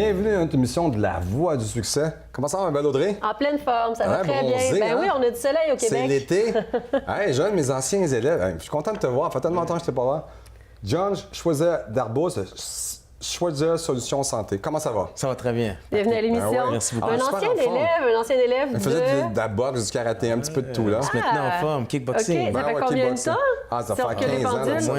Bienvenue à notre émission de La Voix du succès. Comment ça va, ma belle Audrey? En pleine forme, ça va très bronzé, bien. Ben hein? oui, on a du soleil au Québec. C'est l'été. Hey, John, mes anciens élèves, hey, je suis content de te voir. Ça fait tellement longtemps que je t'ai pas voir. John Choisir d'Arbous, Choisir Solutions Santé. Comment ça va? Ça va très bien. Bienvenue à l'émission. Ben ouais, merci beaucoup. Un ancien élève Il faisait de la boxe, du karaté, un petit peu de tout, là. On se maintenant en forme, kickboxing. OK, ça fait combien de temps? Ah, ça Si on fait recule les 15 ans. pendules, là, ça.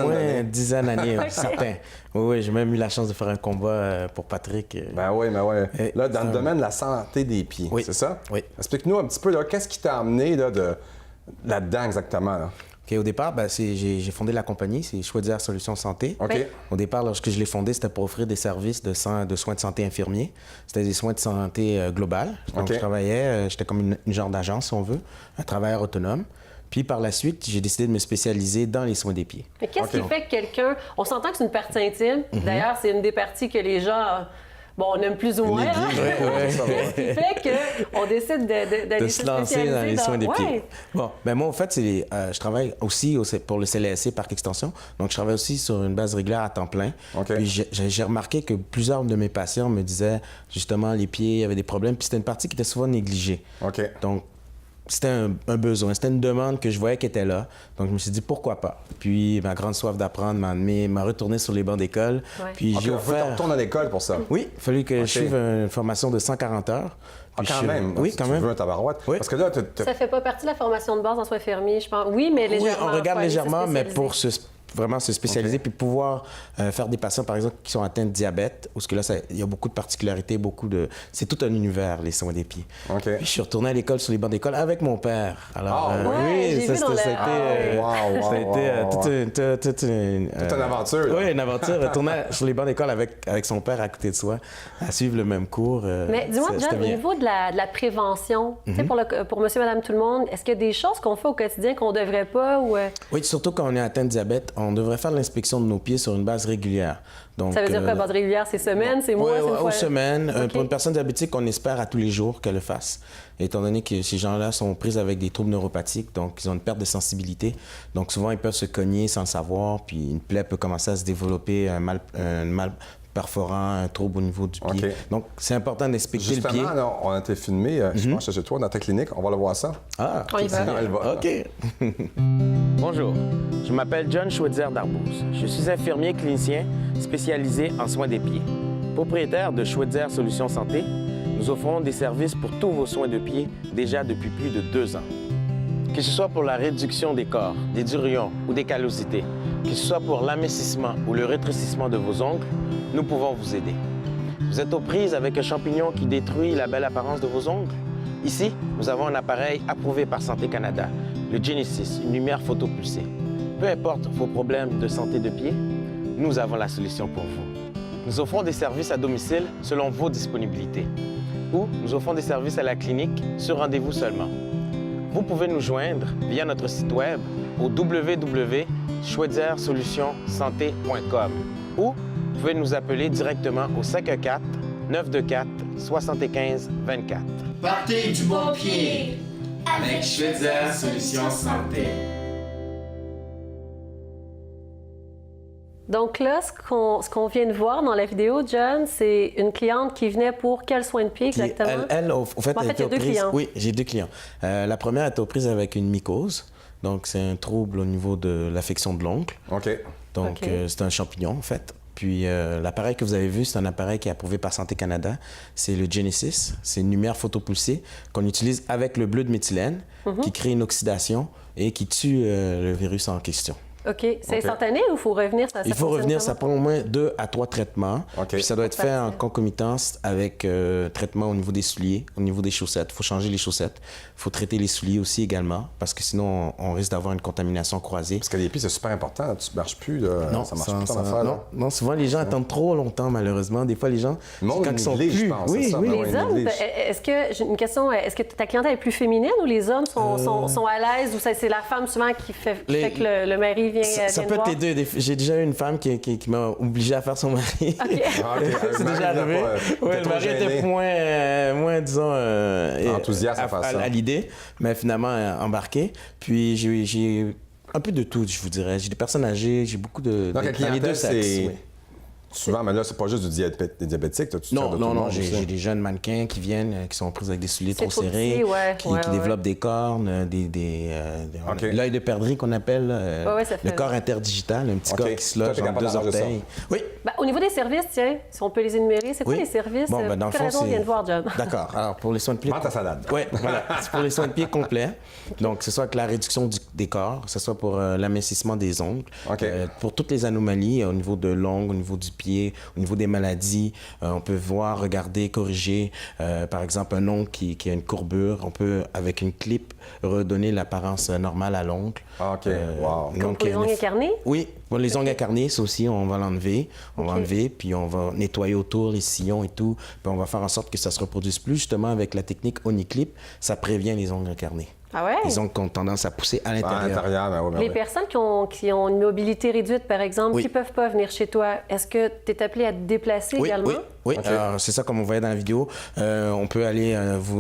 Au moins une dizaine d'années, OK. certain. Oui, j'ai même eu la chance de faire un combat pour Patrick. Ben oui, ben oui. Et Là, dans le domaine de la santé des pieds, Oui. c'est ça? Oui. Explique-nous un petit peu, là, qu'est-ce qui t'a amené là-dedans exactement? Là? OK, au départ, j'ai fondé la compagnie, c'est Choisir Solutions Santé. OK. Oui. Au départ, lorsque je l'ai fondé, c'était pour offrir des services de soins de santé infirmiers. C'était des soins de santé global. Donc, OK. je travaillais, j'étais comme une genre d'agence, si on veut, un travailleur autonome. Puis par la suite, j'ai décidé de me spécialiser dans les soins des pieds. Mais qu'est-ce OK. qui fait que quelqu'un... On s'entend que c'est une partie intime. D'ailleurs, c'est une des parties que les gens... Bon, on aime plus ou moins. néglige, Qu'est-ce qui fait qu'on décide d'aller De se lancer dans les soins des pieds. Bon, ben moi, en fait, je travaille aussi pour le CLSC Parc Extension. Donc, je travaille aussi sur une base régulière à temps plein. OK. Puis, j'ai remarqué que plusieurs de mes patients me disaient, justement, les pieds avaient des problèmes. Puis, c'était une partie qui était souvent négligée. OK. Donc, c'était un besoin, c'était une demande que je voyais qui était là. Donc, je me suis dit, pourquoi pas? Puis, ma grande soif d'apprendre m'a retourné sur les bancs d'école. Ouais. Puis, OK, j'ai on veut offert... qu'on retourne à l'école pour ça. Oui, il fallait que OK. je suive une formation de 140 heures. Ah, Puis quand je suis- même. Oui, quand Tu même. veux un tabarouette. Oui. Parce que là, Ça fait pas partie de la formation de base en soins infirmiers, je pense. Oui, mais Oui, légèrement. on regarde pas aller se légèrement, mais spécialiser. pour vraiment se spécialiser OK. puis pouvoir faire des patients, par exemple, qui sont atteints de diabète, parce que là, il y a beaucoup de particularités, c'est tout un univers, les soins des pieds. OK. Puis je suis retourné à l'école sur les bancs d'école avec mon père. Alors, Ah, ouais, j'ai vu dans ça a été, Wow, wow, ça a été wow, toute une aventure, là. Oui, une aventure. Retourner sur les bancs d'école avec son père à côté de soi, à suivre le même cours. Mais dis-moi, c'était John, au bien. niveau de la prévention, tu sais, pour monsieur, madame, tout le monde, est-ce qu'il y a des choses qu'on fait au quotidien qu'on ne devrait pas ou... Oui, surtout quand on est atteint de diabète, on devrait faire l'inspection de nos pieds sur une base régulière. Donc, Ça veut dire quoi, base régulière? C'est semaine, c'est mois, Oui, c'est une aux fois? semaines. OK. Pour une personne diabétique, on espère à tous les jours qu'elle le fasse. Étant donné que ces gens-là sont pris avec des troubles neuropathiques, donc ils ont une perte de sensibilité. Donc souvent, ils peuvent se cogner sans le savoir, puis une plaie peut commencer à se développer, un mal perforant, un trouble au niveau du pied. OK. Donc, c'est important d'inspecter le pied. Justement, là, on a été filmé, je pense, chez toi, dans ta clinique. On va le voir ça. Ah, On y va. On y va. OK. Bonjour, je m'appelle John Choisir d'Arbous. Je suis infirmier clinicien spécialisé en soins des pieds. Propriétaire de Choisir Solutions Santé, nous offrons des services pour tous vos soins de pieds déjà depuis plus de 2 ans. Que ce soit pour la réduction des corps, des durions ou des callosités, que ce soit pour l'amincissement ou le rétrécissement de vos ongles, nous pouvons vous aider. Vous êtes aux prises avec un champignon qui détruit la belle apparence de vos ongles? Ici, nous avons un appareil approuvé par Santé Canada, le Genesis, une lumière photopulsée. Peu importe vos problèmes de santé de pied, nous avons la solution pour vous. Nous offrons des services à domicile selon vos disponibilités ou nous offrons des services à la clinique sur rendez-vous seulement. Vous pouvez nous joindre via notre site web au www.choisirsolutionssanté.com ou vous pouvez nous appeler directement au 514-924-7524. Partez du bon pied avec Choisir Solutions Santé. Donc là, ce qu'on vient de voir dans la vidéo, John, c'est une cliente qui venait pour quel soin de pied exactement? Elle, au fait, En fait, il y a était aux 2 prises- clients. Oui, j'ai 2 clients. La première est aux prises avec une mycose. Donc, c'est un trouble au niveau de l'affection de l'ongle. OK. Donc, OK. C'est un champignon, en fait. Puis, l'appareil que vous avez vu, c'est un appareil qui est approuvé par Santé Canada. C'est le Genesis. C'est une lumière photopulsée qu'on utilise avec le bleu de méthylène qui crée une oxydation et qui tue le virus en question. OK. C'est OK. instantané ou il faut revenir? Ça Il faut fonctionne revenir, ça comment? prend au moins 2 à 3 traitements. OK. Puis ça doit être fait en Parfait. concomitance avec traitement au niveau des souliers, au niveau des chaussettes. Il faut changer les chaussettes. Il faut traiter les souliers aussi également, parce que sinon, on risque d'avoir une contamination croisée. Parce que les pieds, c'est super important. Là. Tu ne marches plus. Là. Non, ça marche plus ton affaire. non, là. non, souvent les gens attendent trop longtemps, malheureusement. Des fois, les gens, Le monde quand ils sont néglige, plus... je pense, oui, c'est ça, oui. ben Les ouais, hommes, néglige. est-ce que, j'ai une question, est-ce que ta clientèle est plus féminine ou les hommes sont à l'aise ou c'est la femme souvent qui fait que le mari vient, Ça vient peut te être voir? les deux. J'ai déjà eu une femme qui m'a obligé à faire son mari. Ah, OK. C'est déjà arrivé. Ouais, le mari était moins disons, Enthousiaste à faire ça. à l'idée, mais finalement embarqué. Puis j'ai un peu de tout, je vous dirais. J'ai des personnes âgées, j'ai beaucoup de... Donc, la dans les deux clientèle, sexes, c'est oui. Souvent, mais là, c'est pas juste des diabétiques. Tu tires de tout le Non, monde j'ai aussi. des jeunes mannequins qui viennent, qui sont pris avec des souliers C'est trop trop serrés, petit, ouais, qui ouais. développent des cornes, OK. l'œil de perdrix qu'on appelle, Ouais, ça le fait- corps interdigital, un petit OK. corps qui se Toi, loge t'es entre capable deux d'arranger ça? orteils. Oui. Ben, au niveau des services, tiens, si on peut les énumérer, c'est quoi Oui. les services? Bon, ben, dans le Pour quelle fond, raison on vient de voir, John? D'accord. Alors, pour les soins de pied... Prends ta salade. Oui, voilà. C'est pour les soins de pied complets. Donc, que ce soit avec la réduction des corps, que ce soit pour l'amincissement des ongles, OK. pour toutes les anomalies au niveau de l'ongle, au niveau du pied, au niveau des maladies, on peut voir, regarder, corriger, par exemple, un ongle qui a une courbure. On peut, avec une clip, redonner l'apparence normale à l'ongle. OK. Wow. Comme pour les ongles incarnés? Oui, pour les ongles incarnés, ça aussi, on va l'enlever. On va OK. enlever, puis on va nettoyer autour les sillons et tout. Puis on va faire en sorte que ça se reproduise plus. Justement, avec la technique Oniclip, ça prévient les ongles incarnés. Ah ouais? Les ongles qui ont tendance à pousser à À l'intérieur. l'intérieur, ben oui, ben Les oui. personnes qui ont une mobilité réduite, par exemple, Oui. qui ne peuvent pas venir chez toi, est-ce que tu es appelé à te déplacer Oui, également? oui. OK. Alors, c'est ça, comme on voyait dans la vidéo. On peut aller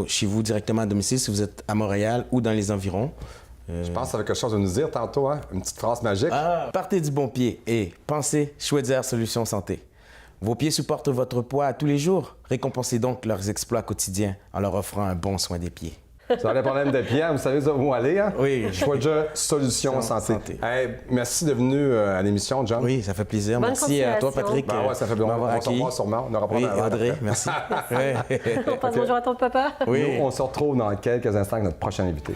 chez vous directement à domicile si vous êtes à Montréal ou dans les environs. Je pense que ça avait quelque chose à nous dire tantôt, hein? Une petite phrase magique. Partez du bon pied et pensez Schweitzer Solutions Santé. Vos pieds supportent votre poids à tous les jours. Récompensez donc leurs exploits quotidiens en leur offrant un bon soin des pieds. Vous avez des problèmes de pied, vous savez où aller, hein? Oui. Schweitzer Solutions Santé. Hey, merci d'être venu à l'émission, John. Oui, ça fait plaisir. Bonne Merci à toi, continuation. Patrick, Ben ouais, ça fait de bon. m'avoir On se accueilli. revoit sûrement. On aura pas Oui, mal Audrey, après. merci. Ouais. On passe bonjour à ton papa. Oui. Nous, on se retrouve dans quelques instants avec notre prochain invité.